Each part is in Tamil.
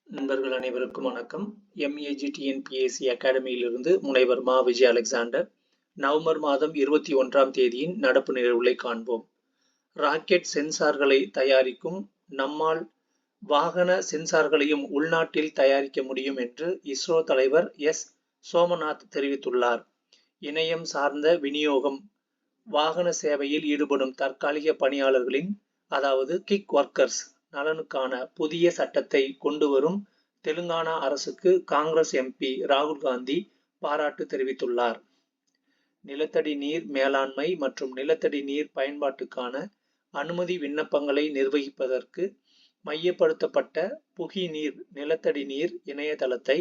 நண்பர்கள் அனைவருக்கும் வணக்கம். MEGTNPSC அகாடமியிலிருந்து முனைவர் மா. விஜய் அலெக்சாண்டர். நவம்பர் மாதம் 21ஆம் தேதியின் நடப்பு நிகழ்வுகளை காண்போம். ராக்கெட் சென்சார்களை தயாரிக்கும் நம்மால் வாகன சென்சார்களையும் உள்நாட்டில் தயாரிக்க முடியும் என்று இஸ்ரோ தலைவர் எஸ். சோமநாத் தெரிவித்துள்ளார். இணையம் சார்ந்த விநியோகம் வாகன சேவையில் ஈடுபடும் தற்காலிக பணியாளர்களின் அதாவது கிக் ஒர்க்கர்ஸ் நலனுக்கான புதிய சட்டத்தை கொண்டு வரும் தெலுங்கானா அரசுக்கு காங்கிரஸ் MP ராகுல் காந்தி பாராட்டு தெரிவித்துள்ளார். நிலத்தடி நீர் மேலாண்மை மற்றும் நிலத்தடி நீர் பயன்பாட்டுக்கான அனுமதி விண்ணப்பங்களை நிர்வகிப்பதற்கு மையப்படுத்தப்பட்ட புகி நீர் நிலத்தடி நீர் இணையதளத்தை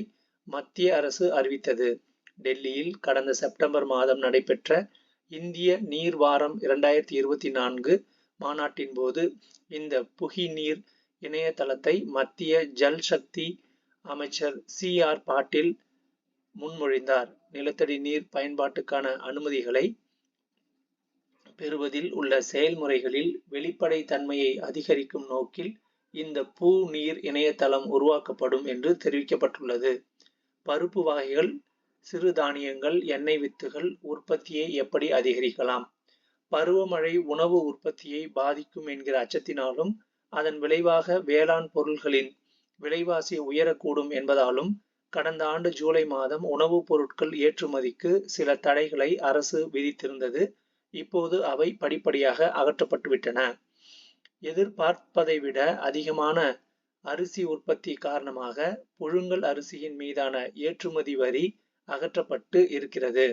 மத்திய அரசு அறிவித்தது. டெல்லியில் கடந்த செப்டம்பர் மாதம் நடைபெற்ற இந்திய நீர் வாரம் 2024 மாநாட்டின் போது இந்த புகி நீர் இணையதளத்தை மத்திய ஜல் சக்தி அமைச்சர் CR பாட்டீல் முன்மொழிந்தார். நிலத்தடி நீர் பயன்பாட்டுக்கான அனுமதிகளை பெறுவதில் உள்ள செயல்முறைகளில் வெளிப்படை தன்மையை அதிகரிக்கும் நோக்கில் இந்த பூ நீர் இணையதளம் உருவாக்கப்படும் என்று தெரிவிக்கப்பட்டுள்ளது. பருப்பு வகைகள், சிறுதானியங்கள், எண்ணெய் வித்துகள் உற்பத்தியை எப்படி அதிகரிக்கலாம்? பருவமழை உணவு உற்பத்தியை பாதிக்கும் என்கிற அச்சத்தினாலும் அதன் விளைவாக வேளாண் பொருள்களின் விலைவாசி உயரக்கூடும் என்பதாலும் கடந்த ஆண்டு ஜூலை மாதம் உணவுப் பொருட்கள் ஏற்றுமதிக்கு சில தடைகளை அரசு விதித்திருந்தது. இப்போது அவை படிப்படியாக அகற்றப்பட்டுவிட்டன. எதிர்பார்ப்பதை விட அதிகமான அரிசி உற்பத்தி காரணமாக புழுங்கல் அரிசியின் மீதான ஏற்றுமதி வரி அகற்றப்பட்டு இருக்கிறது.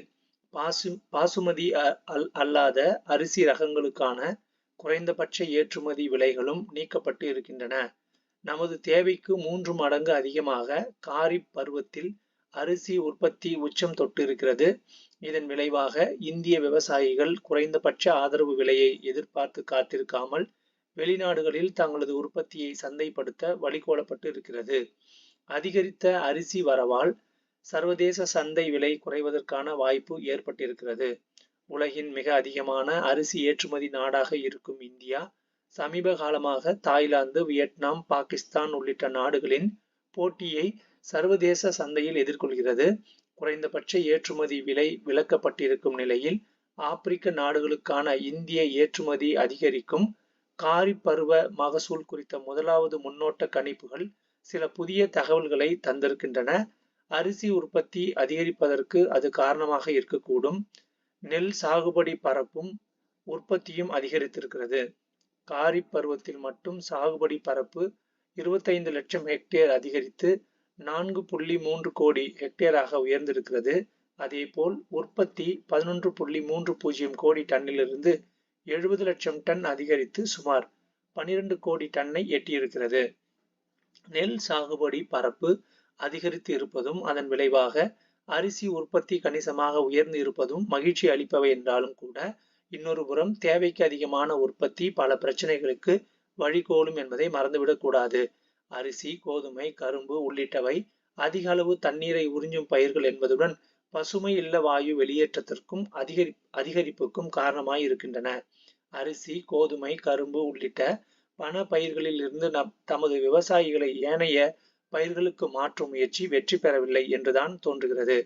பாசுமதி அல்லாத அரிசி ரகங்களுக்கான குறைந்தபட்ச ஏற்றுமதி விலைகளும் நீக்கப்பட்டு இருக்கின்றன. நமது தேவைக்கு 3 மடங்கு அதிகமாக காரிப் பருவத்தில் அரிசி உற்பத்தி உச்சம் தொட்டு இருக்கிறது. இதன் விளைவாக இந்திய விவசாயிகள் குறைந்தபட்ச ஆதரவு விலையை எதிர்பார்த்து காத்திருக்காமல் வெளிநாடுகளில் தங்களது உற்பத்தியை சந்தைப்படுத்த வழிகோலப்பட்டு இருக்கிறது. அதிகரித்த அரிசி வரவால் சர்வதேச சந்தை விலை குறைவதற்கான வாய்ப்பு ஏற்பட்டிருக்கிறது. உலகின் மிக அதிகமான அரிசி ஏற்றுமதி நாடாக இருக்கும் இந்தியா சமீப காலமாக தாய்லாந்து, வியட்நாம், பாகிஸ்தான் உள்ளிட்ட நாடுகளின் போட்டியை சர்வதேச சந்தையில் எதிர்கொள்கிறது. குறைந்தபட்ச ஏற்றுமதி விலை விலக்கப்பட்டிருக்கும் நிலையில் ஆப்பிரிக்க நாடுகளுக்கான இந்திய ஏற்றுமதி அதிகரிக்கும். காரிப் பருவ மகசூல் குறித்த முதலாவது முன்னோட்ட கணிப்புகள் சில புதிய தகவல்களை தந்திருக்கின்றன. அரிசி உற்பத்தி அதிகரிப்பதற்கு அது காரணமாக இருக்கக்கூடும். நெல் சாகுபடி பரப்பும் உற்பத்தியும் அதிகரித்திருக்கிறது. காரிப் பருவத்தில் மட்டும் சாகுபடி பரப்பு 25 லட்சம் ஹெக்டேர் அதிகரித்து 4.3 கோடி ஹெக்டேராக உயர்ந்திருக்கிறது. அதேபோல் உற்பத்தி 11.30 கோடி டன்னிலிருந்து 70 லட்சம் டன் அதிகரித்து சுமார் 12 கோடி டன்னை எட்டியிருக்கிறது. நெல் சாகுபடி பரப்பு அதிகரித்து இருப்பதும் அதன் விளைவாக அரிசி உற்பத்தி கணிசமாக உயர்ந்து இருப்பதும் மகிழ்ச்சி அளிப்பவை என்றாலும் கூட இன்னொரு புறம் தேவைக்கு அதிகமான உற்பத்தி பல பிரச்சனைகளுக்கு வழிகோலும் என்பதை மறந்துவிடக் கூடாது. அரிசி, கோதுமை, கரும்பு உள்ளிட்டவை அதிக அளவு தண்ணீரை உறிஞ்சும் பயிர்கள் என்பதுடன் பசுமை இல்ல வாயு வெளியேற்றத்திற்கும் அதிகரிப்புக்கும் காரணமாய் இருக்கின்றன. அரிசி, கோதுமை, கரும்பு உள்ளிட்ட பண பயிர்களில் இருந்து தமது விவசாயிகளை ஏனைய பயிர்களுக்கு மாற்றும் முயற்சி வெற்றி பெறவில்லை என்றுதான் தோன்றுகிறது.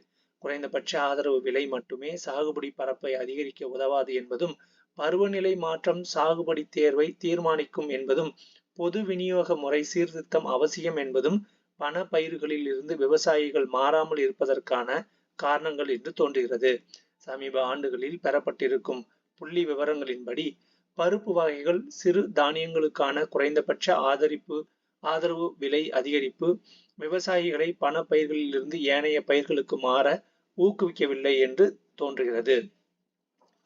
குறைந்தபட்ச ஆதரவு விலை மட்டுமே சாகுபடி பரப்பை அதிகரிக்க உதவாது என்பதும், பருவநிலை மாற்றம் சாகுபடி தேர்வை தீர்மானிக்கும் என்பதும், பொது விநியோக முறை சீர்திருத்தம் அவசியம் என்பதும் பண பயிர்களில் இருந்து விவசாயிகள் மாறாமல் இருப்பதற்கான காரணங்கள் என்று தோன்றுகிறது. சமீப ஆண்டுகளில் பெறப்பட்டிருக்கும் புள்ளி விவரங்களின்படி பருப்பு வகைகள், சிறு தானியங்களுக்கான குறைந்தபட்ச ஆதரவு விலை அதிகரிப்பு விவசாயிகளை பண பயிர்களில் இருந்து ஏனைய பயிர்களுக்கு மாற ஊக்குவிக்கவில்லை என்று தோன்றுகிறது.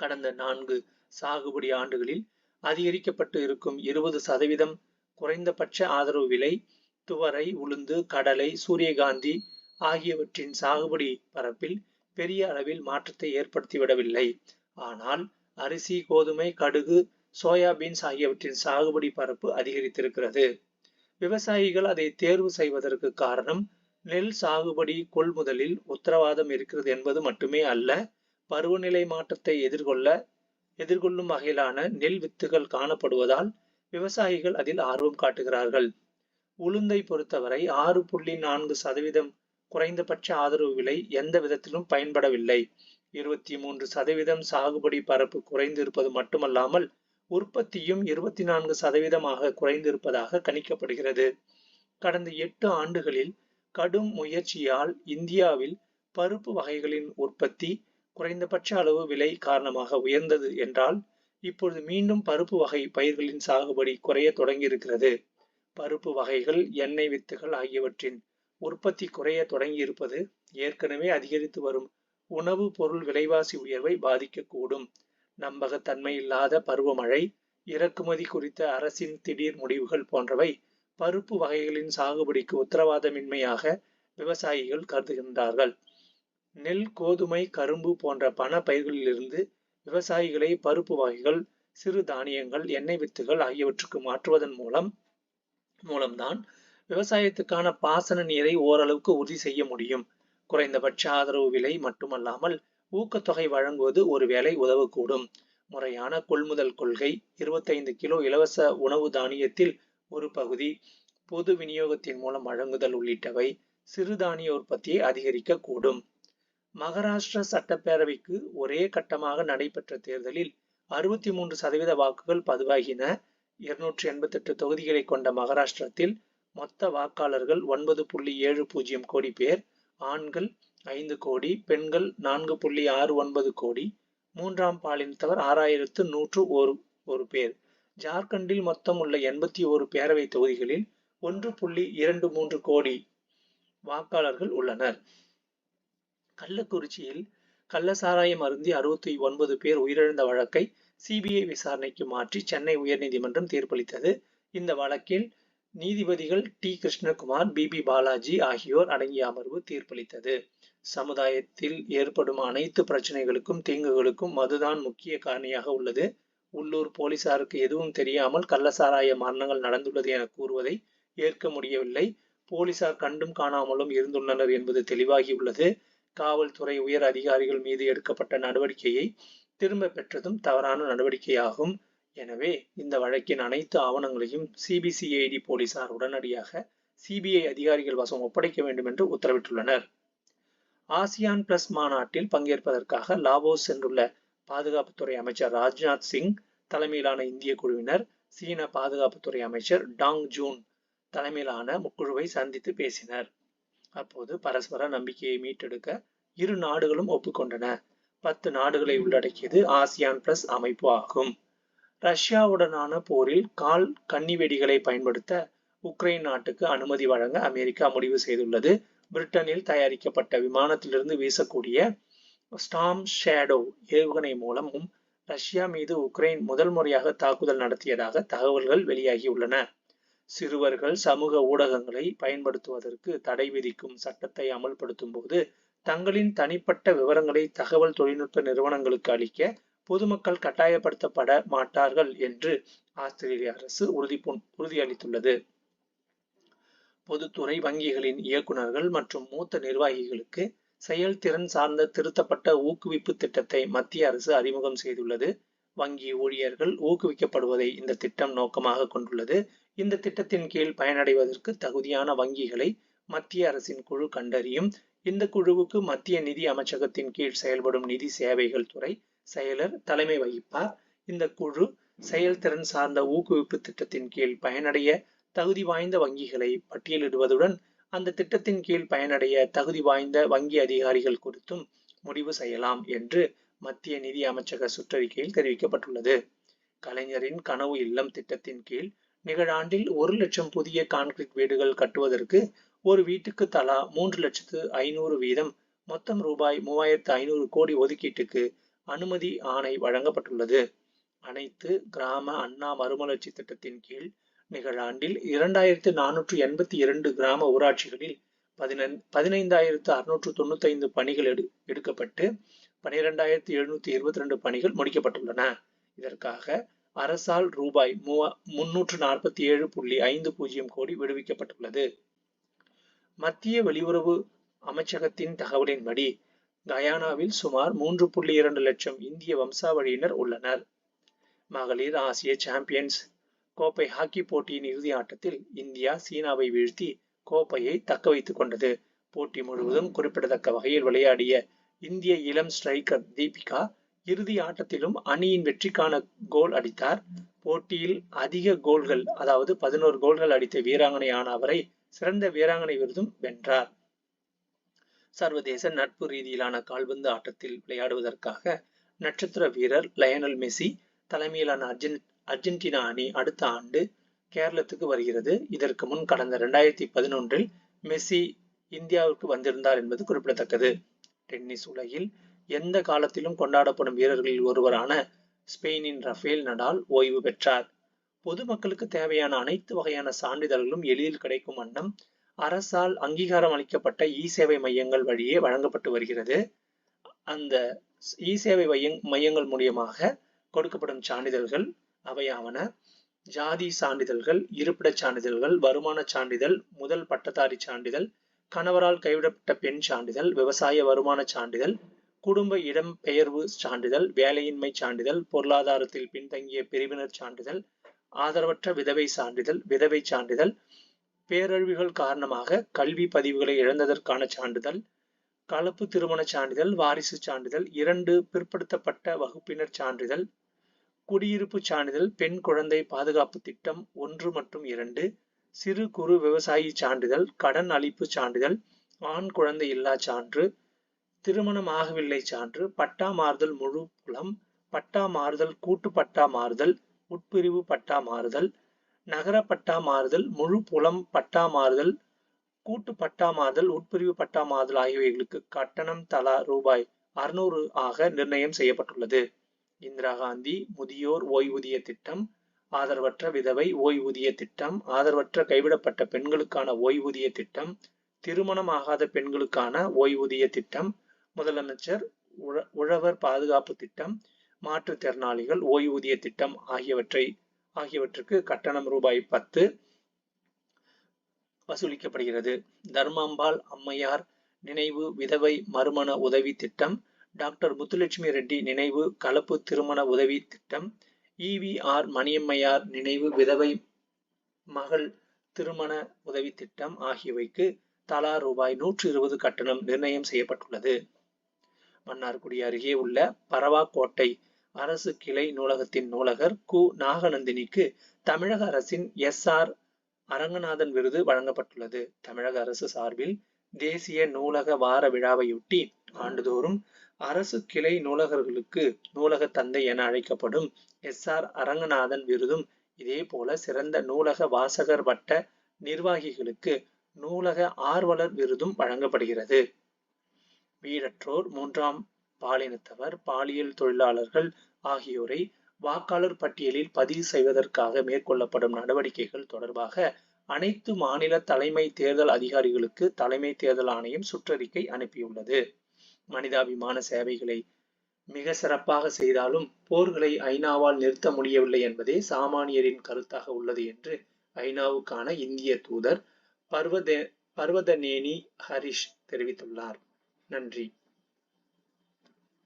கடந்த 4 சாகுபடி ஆண்டுகளில் அதிகரிக்கப்பட்டு இருக்கும் 20% குறைந்தபட்ச ஆதரவு விலை துவரை, உளுந்து, கடலை, சூரியகாந்தி ஆகியவற்றின் சாகுபடி பரப்பில் பெரிய அளவில் மாற்றத்தை ஏற்படுத்திவிடவில்லை. ஆனால் அரிசி, கோதுமை, கடுகு, சோயாபீன்ஸ் ஆகியவற்றின் சாகுபடி பரப்பு அதிகரித்திருக்கிறது. விவசாயிகள் அதை தேர்வு செய்வதற்கு காரணம் நெல் சாகுபடி கொள்முதலில் உத்தரவாதம் இருக்கிறது என்பது மட்டுமே அல்ல, பருவநிலை மாற்றத்தை எதிர்கொள்ளும் வகையிலான நெல் வித்துகள் காணப்படுவதால் விவசாயிகள் அதில் ஆர்வம் காட்டுகிறார்கள். உளுந்தை பொறுத்தவரை 6.4% குறைந்தபட்ச ஆதரவு விலை எந்த விதத்திலும் பயன்படவில்லை. 23% சாகுபடி பரப்பு குறைந்திருப்பது மட்டுமல்லாமல் உற்பத்தியும் 24% குறைந்திருப்பதாக கணிக்கப்படுகிறது. கடந்த 8 ஆண்டுகளில் கடும் முயற்சியால் இந்தியாவில் பருப்பு வகைகளின் உற்பத்தி குறைந்தபட்ச அளவு விலை காரணமாக உயர்ந்தது என்றால், இப்பொழுது மீண்டும் பருப்பு வகை பயிர்களின் சாகுபடி குறைய தொடங்கியிருக்கிறது. பருப்பு வகைகள், எண்ணெய் வித்துகள் ஆகியவற்றின் உற்பத்தி குறைய தொடங்கியிருப்பது ஏற்கனவே அதிகரித்து வரும் உணவு பொருள் விலைவாசி உயர்வை பாதிக்கக்கூடும். நம்பகத்தன்மை இல்லாத பருவமழை, இறக்குமதி குறித்த அரசின் திடீர் முடிவுகள் போன்றவை பருப்பு வகைகளின் சாகுபடிக்கு உத்தரவாதமின்மையாக விவசாயிகள் கருதுகின்றார்கள். நெல், கோதுமை, கரும்பு போன்ற பண பயிர்களிலிருந்து விவசாயிகளை பருப்பு வகைகள், சிறு தானியங்கள், எண்ணெய் வித்துகள் ஆகியவற்றுக்கு மாற்றுவதன் மூலம்தான் விவசாயத்துக்கான பாசன நீரை ஓரளவுக்கு உறுதி செய்ய முடியும். குறைந்தபட்ச ஆதரவு விலை மட்டுமல்லாமல் ஊக்கத்தொகை வழங்குவது ஒருவேளை உதவக்கூடும். முறையான கொள்முதல் கொள்கை, 25 கிலோ இலவச உணவு தானியத்தில் ஒரு பகுதி பொது விநியோகத்தின் மூலம் வழங்குதல் உள்ளிட்டவை சிறுதானிய உற்பத்தியை அதிகரிக்க கூடும். மகாராஷ்டிரா சட்டப்பேரவைக்கு ஒரே கட்டமாக நடைபெற்ற தேர்தலில் 63% வாக்குகள் பதிவாகின. 288 தொகுதிகளை கொண்ட மகாராஷ்டிரத்தில் மொத்த வாக்காளர்கள் 9.70 கோடி பேர். ஆண்கள் 5 கோடி, பெண்கள் 4.69 கோடி, மூன்றாம் பாலினத்தவர் 6101 பேர். ஜார்க்கண்டில் மொத்தம் உள்ள 81 பேரவை தொகுதிகளில் 1.23 கோடி வாக்காளர்கள் உள்ளனர். கள்ளக்குறிச்சியில் கள்ளசாராயம் அருந்தி 69 பேர் உயிரிழந்த வழக்கை சிபிஐ விசாரணைக்கு மாற்றி சென்னை உயர்நீதிமன்றம் தீர்ப்பளித்தது. இந்த வழக்கில் நீதிபதிகள் டி. கிருஷ்ணகுமார், பி. பாலாஜி ஆகியோர் அடங்கிய அமர்வு தீர்ப்பளித்தது. சமுதாயத்தில் ஏற்படும் அனைத்து பிரச்சனைகளுக்கும், தீங்குகளுக்கும் மதுதான் முக்கிய காரணியாக உள்ளது. உள்ளூர் போலீசாருக்கு எதுவும் தெரியாமல் கள்ளசாராய மரணங்கள் நடந்துள்ளது என கூறுவதை ஏற்க முடியவில்லை. போலீசார் கண்டும் காணாமலும் இருந்துள்ளனர் என்பது தெளிவாகியுள்ளது. காவல்துறை உயர் அதிகாரிகள் மீது எடுக்கப்பட்ட நடவடிக்கையை திரும்ப பெற்றதும் தவறான நடவடிக்கையாகும். எனவே இந்த வழக்கின் அனைத்து ஆவணங்களையும் சிபிசிஐடி போலீசார் உடனடியாக சிபிஐ அதிகாரிகள் வசம் ஒப்படைக்க வேண்டும் என்று உத்தரவிட்டுள்ளனர். ஆசியான் பிளஸ் மாநாட்டில் பங்கேற்பதற்காக லாவோஸ் சென்றுள்ள பாதுகாப்புத்துறை அமைச்சர் ராஜ்நாத் சிங் தலைமையிலான இந்திய குழுவினர் சீன பாதுகாப்புத்துறை அமைச்சர் டாங் ஜூன் தலைமையிலான குழுவை சந்தித்து பேசினர். அப்போது பரஸ்பர நம்பிக்கையை மீட்டெடுக்க இரு நாடுகளும் ஒப்புக்கொண்டன. 10 நாடுகளை உள்ளடக்கியது ஆசியான் பிளஸ் அமைப்பு ஆகும். ரஷ்யாவுடனான போரில் கன்னி வெடிகளை பயன்படுத்த உக்ரைன் நாட்டுக்கு அனுமதி வழங்க அமெரிக்கா முடிவு செய்துள்ளது. பிரிட்டனில் தயாரிக்கப்பட்ட விமானத்திலிருந்து வீசக்கூடிய ஸ்டார்ம் ஷேடோ ஏவுகணை மூலமும் ரஷ்யா மீது உக்ரைன் முதல் முறையாக தாக்குதல் நடத்தியதாக தகவல்கள் வெளியாகியுள்ளன. சிறுவர்கள் சமூக ஊடகங்களை பயன்படுத்துவதற்கு தடை விதிக்கும் சட்டத்தை அமல்படுத்தும் போது தங்களின் தனிப்பட்ட விவரங்களை தகவல் தொழில்நுட்ப நிறுவனங்களுக்கு அளிக்க பொதுமக்கள் கட்டாயப்படுத்தப்பட மாட்டார்கள் என்று ஆஸ்திரேலிய அரசு உறுதியளித்துள்ளது. பொதுத்துறை வங்கிகளின் இயக்குநர்கள் மற்றும் மூத்த நிர்வாகிகளுக்கு செயல்திறன் சார்ந்த திருத்தப்பட்ட ஊக்குவிப்பு திட்டத்தை மத்திய அரசு அறிமுகம் செய்துள்ளது. வங்கி ஊழியர்கள் ஊக்குவிக்கப்படுவதை இந்த திட்டம் நோக்கமாக கொண்டுள்ளது. இந்த திட்டத்தின் கீழ் பயனடைவதற்கு தகுதியான வங்கிகளை மத்திய அரசின் குழு கண்டறியும். இந்த குழுவுக்கு மத்திய நிதி அமைச்சகத்தின் கீழ் செயல்படும் நிதி சேவைகள் துறை செயலர் தலைமை வகிப்பார். இந்த குழு செயல்திறன் சார்ந்த ஊக்குவிப்பு திட்டத்தின் கீழ் பயனடைய தகுதி வாய்ந்த வங்கிகளை பட்டியலிடுவதுடன் அந்த திட்டத்தின் கீழ் பயனடைய தகுதி வாய்ந்த வங்கி அதிகாரிகள் குறித்தும் முடிவு செய்யலாம் என்று மத்திய நிதி அமைச்சக சுற்றறிக்கையில் தெரிவிக்கப்பட்டுள்ளது. கலைஞரின் கனவு இல்லம் திட்டத்தின் கீழ் நிகழாண்டில் 1 லட்சம் புதிய கான்கிரீட் வீடுகள் கட்டுவதற்கு ஒரு வீட்டுக்கு தலா 3,500,000 வீதம் மொத்தம் ரூபாய் 3,500 கோடி ஒதுக்கீட்டுக்கு அனுமதி ஆணை வழங்கப்பட்டுள்ளது. அனைத்து கிராம அண்ணா மறுமலர்ச்சி திட்டத்தின் கீழ் நிகழாண்டில் 2,482 கிராம ஊராட்சிகளில் 15,695 பணிகள் எடுக்கப்பட்டு 12,722 பணிகள் முடிக்கப்பட்டுள்ளன. இதற்காக அரசால் ரூபாய் 347.50 கோடி விடுவிக்கப்பட்டுள்ளது. மத்திய வெளியுறவு அமைச்சகத்தின் தகவலின்படி கயானாவில் சுமார் 3.2 லட்சம் இந்திய வம்சாவழியினர் உள்ளனர். மகளிர் ஆசிய சாம்பியன்ஸ் கோப்பை ஹாக்கி போட்டியின் இறுதி ஆட்டத்தில் இந்தியா சீனாவை வீழ்த்தி கோப்பையை தக்க வைத்துக் கொண்டது. போட்டி முழுவதும் குறிப்பிடத்தக்க வகையில் விளையாடிய இந்திய இளம் ஸ்ட்ரைக்கர் தீபிகா இறுதி ஆட்டத்திலும் அணியின் வெற்றிக்கான கோல் அடித்தார். போட்டியில் அதிக கோல்கள், அதாவது 11 கோல்கள் அடித்த வீராங்கனையான அவரை சிறந்த வீராங்கனை விருதும் வென்றார். சர்வதேச நட்பு ரீதியிலான கால்பந்து ஆட்டத்தில் விளையாடுவதற்காக நட்சத்திர வீரர் லயனல் மெஸ்ஸி தலைமையிலான அர்ஜென்டினா அணி அடுத்த ஆண்டு கேரளத்துக்கு வருகிறது. இதற்கு முன் கடந்த 2011 மெஸ்ஸி இந்தியாவுக்கு வந்திருந்தார் என்பது குறிப்பிடத்தக்கது. டென்னிஸ் உலகில் எந்த காலத்திலும் கொண்டாடப்படும் வீரர்களில் ஒருவரான ஸ்பெயினின் ரஃபேல் நடால் ஓய்வு பெற்றார். பொதுமக்களுக்கு தேவையான அனைத்து வகையான சான்றிதழ்களும் எளிதில் கிடைக்கும் வண்ணம் அரசால் அங்கீகாரம் அளிக்கப்பட்ட இ-சேவை மையங்கள் வழியே வழங்கப்பட்டு வருகிறது. அந்த இ-சேவை மையங்கள் மூலியமாக கொடுக்கப்படும் சான்றிதழ்கள் அவையாவன: ஜாதி சான்றிதழ்கள், இருப்பிடச் சான்றிதழ்கள், வருமான சான்றிதழ், முதல் பட்டதாரி சான்றிதழ், கணவரால் கைவிடப்பட்ட பெண் சான்றிதழ், விவசாய வருமான சான்றிதழ், குடும்ப இடம்பெயர்வு சான்றிதழ், வேலையின்மை சான்றிதழ், பொருளாதாரத்தில் பின்தங்கிய பிரிவினர் சான்றிதழ், ஆதரவற்ற விதவை சான்றிதழ், விதவை சான்றிதழ், பேரழிவுகள் காரணமாக கல்வி பதிவுகளை இழந்ததற்கான சான்றிதழ், கலப்பு திருமண சான்றிதழ், வாரிசு சான்றிதழ், 2 பிற்படுத்தப்பட்ட வகுப்பினர் சான்றிதழ், குடியிருப்பு சான்றிதழ், பெண் குழந்தை பாதுகாப்பு திட்டம் 1 மற்றும் 2, சிறு குறு விவசாயி சான்றிதழ், கடன் அளிப்பு சான்றிதழ், ஆண் குழந்தை இல்லா சான்று, திருமணம் ஆகவில்லை சான்று, பட்டா மாறுதல் முழு புலம், பட்டா மாறுதல், கூட்டு பட்டா மாறுதல், உட்பிரிவு பட்டா மாறுதல், நகர பட்டா மாறுதல், முழு புலம் பட்டா மாறுதல், கூட்டு பட்டா மாறுதல், உட்பிரிவு பட்டா மாறுதல் ஆகியவைகளுக்கு கட்டணம் தலா ரூபாய் 600 ஆக நிர்ணயம் செய்யப்பட்டுள்ளது. இந்திரா காந்தி முதியோர் ஓய்வூதிய திட்டம், ஆதரவற்ற விதவை ஓய்வூதிய திட்டம், ஆதரவற்ற கைவிடப்பட்ட பெண்களுக்கான ஓய்வூதிய திட்டம், திருமணம் ஆகாத பெண்களுக்கான ஓய்வூதிய திட்டம், முதலமைச்சர் உழவர் பாதுகாப்பு திட்டம், மாற்றுத்திறனாளிகள் ஓய்வூதிய திட்டம் ஆகியவற்றுக்கு கட்டணம் ரூபாய் 10 வசூலிக்கப்படுகிறது. தர்மாம்பாள் அம்மையார் நினைவு விதவை மறுமண உதவி திட்டம், டாக்டர் முத்துலட்சுமி ரெட்டி நினைவு கலப்பு திருமண உதவி திட்டம், EVR மணியம்மையார் நினைவு விதவை மகள் திருமண உதவி திட்டம் ஆகியவைக்கு தலா ரூபாய் 120 கட்டணம் நிர்ணயம் செய்யப்பட்டுள்ளது. மன்னார்குடி அருகே உள்ள பரவாக்கோட்டை அரசு கிளை நூலகத்தின் நூலகர் கு. நாகநந்தினிக்கு தமிழக அரசின் SR அரங்கநாதன் விருது வழங்கப்பட்டுள்ளது. தமிழக அரசு சார்பில் தேசிய நூலக வார விழாவையொட்டி ஆண்டுதோறும் அரசு கிளை நூலகர்களுக்கு நூலக தந்தை என அழைக்கப்படும் SR அரங்கநாதன் விருதும், இதேபோல சிறந்த நூலக வாசகர் வட்ட நிர்வாகிகளுக்கு நூலக ஆர்வலர் விருதும் வழங்கப்படுகிறது. வீடற்றோர், 3ஆம் பாலினத்தவர், பாலியல் தொழிலாளர்கள் ஆகியோரை வாக்காளர் பட்டியலில் பதிவு செய்வதற்காக மேற்கொள்ளப்படும் நடவடிக்கைகள் தொடர்பாக அனைத்து மாநில தலைமை தேர்தல் அதிகாரிகளுக்கு தலைமை தேர்தல் ஆணையம் சுற்றறிக்கை அனுப்பியுள்ளது. மனிதாபிமான சேவைகளை மிக சிறப்பாக செய்தாலும் போர்களை ஐநாவால் நிறுத்த முடியவில்லை என்பதே சாமானியரின் கருத்தாக உள்ளது என்று ஐநாவுக்கான இந்திய தூதர் பர்வதனேனி ஹரிஷ் தெரிவித்துள்ளார். நன்றி.